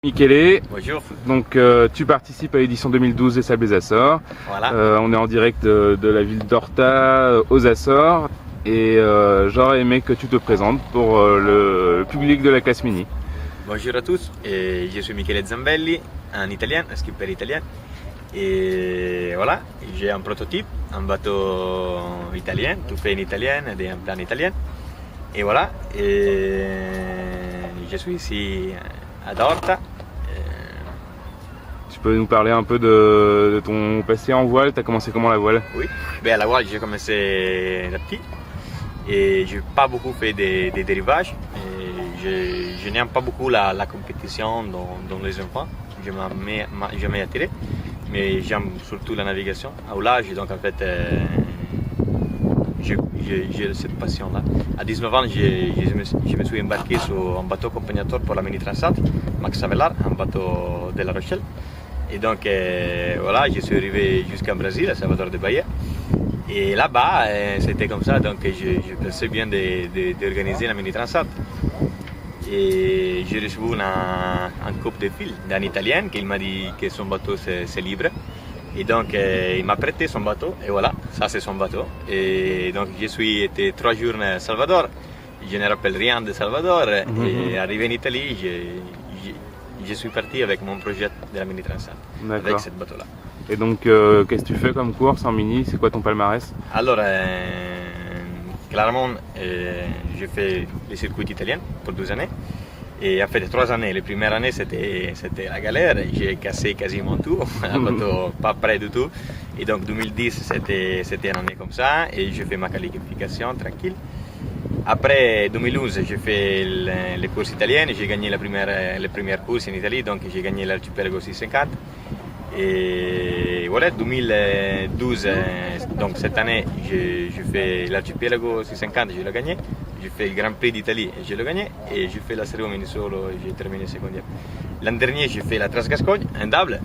Michele, Bonjour. donc tu participes à l'édition 2012 des Sables des Açores. Voilà. On est en direct de la ville d'Horta aux Açores et j'aurais aimé que tu te présentes pour le public de la classe mini. Bonjour à tous, je suis Michele Zambelli, un italien, un skipper italien. Et voilà, j'ai un prototype, un bateau italien, tout fait en italien, un plan italien. Et voilà, et je suis ici à Horta. Tu peux nous parler un peu de ton passé en voile? Tu as commencé comment la voile? Oui, ben, à la voile j'ai commencé là petit et je n'ai pas beaucoup fait des dérivages. Je n'aime pas beaucoup la compétition dans les enfants, je ne m'ai jamais attiré, mais j'aime surtout la navigation au large, donc en fait j'ai cette passion-là. À 19 ans, je me suis embarqué sur un bateau accompagnateur pour la Mini Transat, Max Avelar, un bateau de La Rochelle. Et donc voilà, je suis arrivé jusqu'en Brésil, à Salvador de Bahia. Et là-bas, c'était comme ça, donc je pensais bien d'organiser la Mini Transat. Et j'ai reçu un coup de fil d'un Italien qui m'a dit que son bateau c'est libre. Et donc il m'a prêté son bateau, et voilà, ça c'est son bateau. Et donc je suis été 3 jours à Salvador, je ne rappelle rien de Salvador, et arrivé en Italie, je suis parti avec mon projet de la Mini Transat, avec ce bateau-là. Et donc qu'est-ce que tu fais comme course en mini? C'est quoi ton palmarès? Alors, clairement, j'ai fait les circuits italiens pour 12 années. Et en fait, 3 années, les premières années, c'était la galère. J'ai cassé quasiment tout, un bateau pas prêt du tout. Et donc 2010, c'était une année comme ça, et j'ai fait ma qualification tranquille. Après 2011, j'ai fait les courses italiennes, j'ai gagné les premières courses en Italie, donc j'ai gagné l'Archipelago 650. Et voilà, 2012, donc cette année, j'ai fait l'Archipelago 650, je l'ai gagné. J'ai fait le Grand Prix d'Italie et je l'ai gagné. Et j'ai fait la Serie Mini Solo et j'ai terminé secondaire. L'an dernier, j'ai fait la Transgascogne, un double.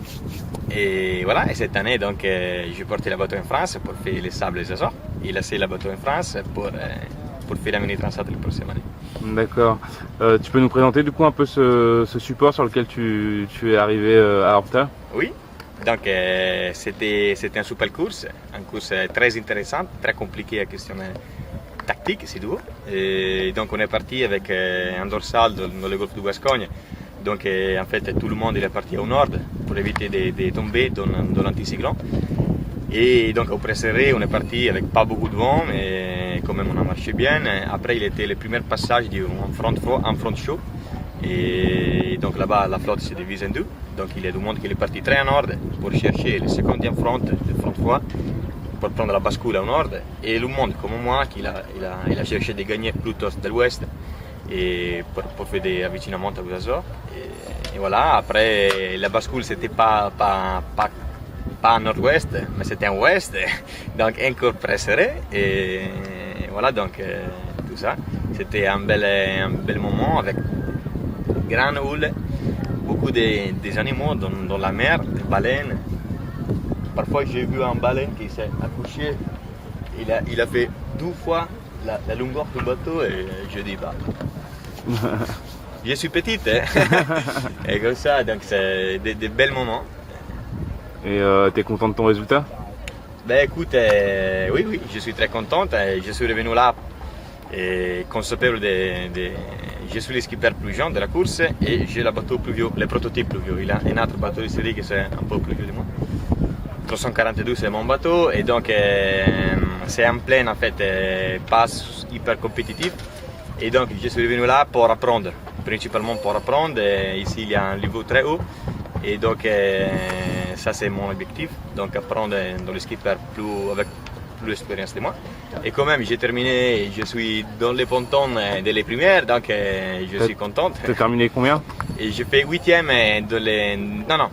Et voilà, et cette année, donc, j'ai porté la bateau en France pour faire les Sables des Açores. Et laissé la bateau en France pour faire la Mini Transat la prochaine année. D'accord. Tu peux nous présenter du coup un peu ce support sur lequel tu es arrivé à Horta? Oui. Donc c'était une super course, une course très intéressante, très compliquée à questionner tactique, c'est tout. Et donc on est parti avec un dorsal dans le golfe du Gascogne. Donc en fait tout le monde est parti au nord pour éviter de tomber dans l'anticyclone. Et donc au Presserré on est parti avec pas beaucoup de vent, mais quand même on a marché bien. Après il était le premier passage en front chaud. Et donc là-bas la flotte se divise en deux. Donc il y a du monde qui est parti très au nord pour chercher le second front, le front froid, pour prendre la bascule au nord. Et le monde comme moi qui il a cherché de gagner plutôt de l'ouest et pour faire des avvicinaments aux Açores. Et voilà, après la bascule c'était pas en nord-ouest, mais c'était en ouest, donc encore presseré. Et voilà, donc tout ça. C'était un bel moment avec grand houle, beaucoup des animaux dans la mer, des baleines. Parfois j'ai vu un baleine qui s'est accouché, il a fait 2 fois la longueur du bateau et je dis bah, je suis petite, hein? Et comme ça, donc c'est des bels moments. Et t'es content de ton résultat? Ben écoute, oui, je suis très contente, je suis revenu là et consapevole je suis le skipper plus jeune de la course et j'ai le bateau plus vieux, le prototype plus vieux. Il a un autre bateau de série qui est un peu plus vieux de moi. 342 c'est mon bateau et donc c'est un plein en fait pas hyper compétitif. Et donc je suis venu là pour apprendre, principalement pour apprendre. Ici il y a un niveau très haut et donc ça c'est mon objectif, donc apprendre dans le skipper avec plus d'expérience de moi. Et quand même, j'ai terminé, je suis dans les pontons de les premières, donc je suis contente. Tu as terminé combien? Et je fais 8e dans les... Non,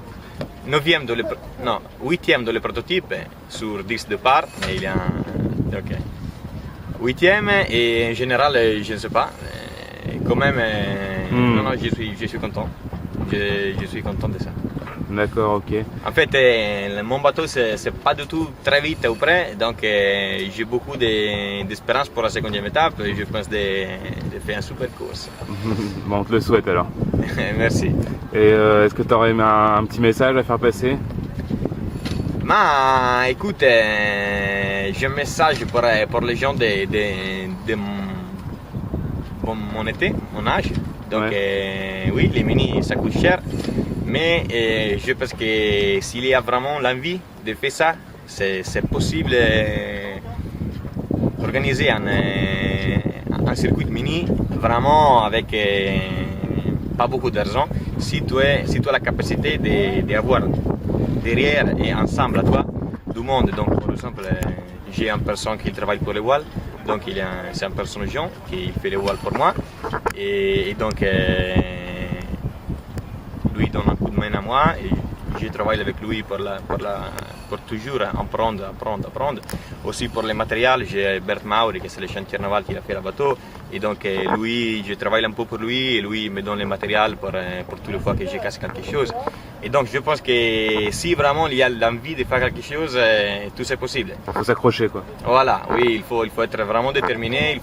9e dans les... Non, 8e dans les prototypes sur 10 départs, mais il y a un... Donc, 8e et en général, je ne sais pas. Quand même, non, je suis content. Je suis content de ça. D'accord, ok. En fait, mon bateau, c'est pas du tout très vite ou près, donc j'ai beaucoup d'espérance pour la seconde étape. Je pense de faire une super course. Bon, on te le souhaite alors. Merci. Et est-ce que tu aurais un petit message à faire passer? Ma écoute, j'ai un message pour les gens de mon été, mon âge. Donc oui, les mini ça coûte cher, mais je pense que s'il y a vraiment l'envie de faire ça, c'est possible d'organiser un circuit mini vraiment avec pas beaucoup d'argent. Si tu as la capacité d'avoir derrière et ensemble à toi du monde. Donc par exemple, j'ai une personne qui travaille pour les voiles, donc c'est une personne jeune qui fait les voiles pour moi, et donc lui donne un coup de main à moi et je travaille avec lui pour toujours apprendre. Aussi pour les matériels, j'ai Bert Mauri qui c'est le chantier naval qui a fait le bateau, et donc lui, je travaille un peu pour lui et lui me donne les matériels pour toutes les fois que je casse quelque chose. Et donc je pense que si vraiment il y a l'envie de faire quelque chose, tout c'est possible. Il faut s'accrocher quoi. Voilà, oui, il faut être vraiment déterminé,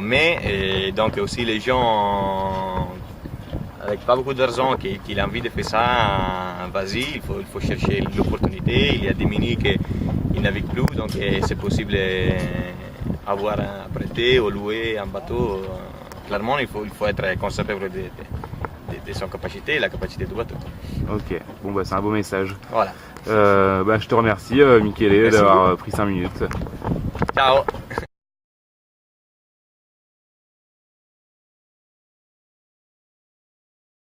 mais donc aussi les gens avec pas beaucoup d'argent qui ont envie de faire ça, vas-y, il faut chercher l'opportunité. Il y a des mini qui naviguent plus, donc c'est possible avoir prêté ou louer un bateau. Clairement, il faut être conscient de son capacité, la capacité du bateau. Ok, bon bah c'est un beau message. Voilà. Je te remercie Michele d'avoir pris 5 minutes. Ciao.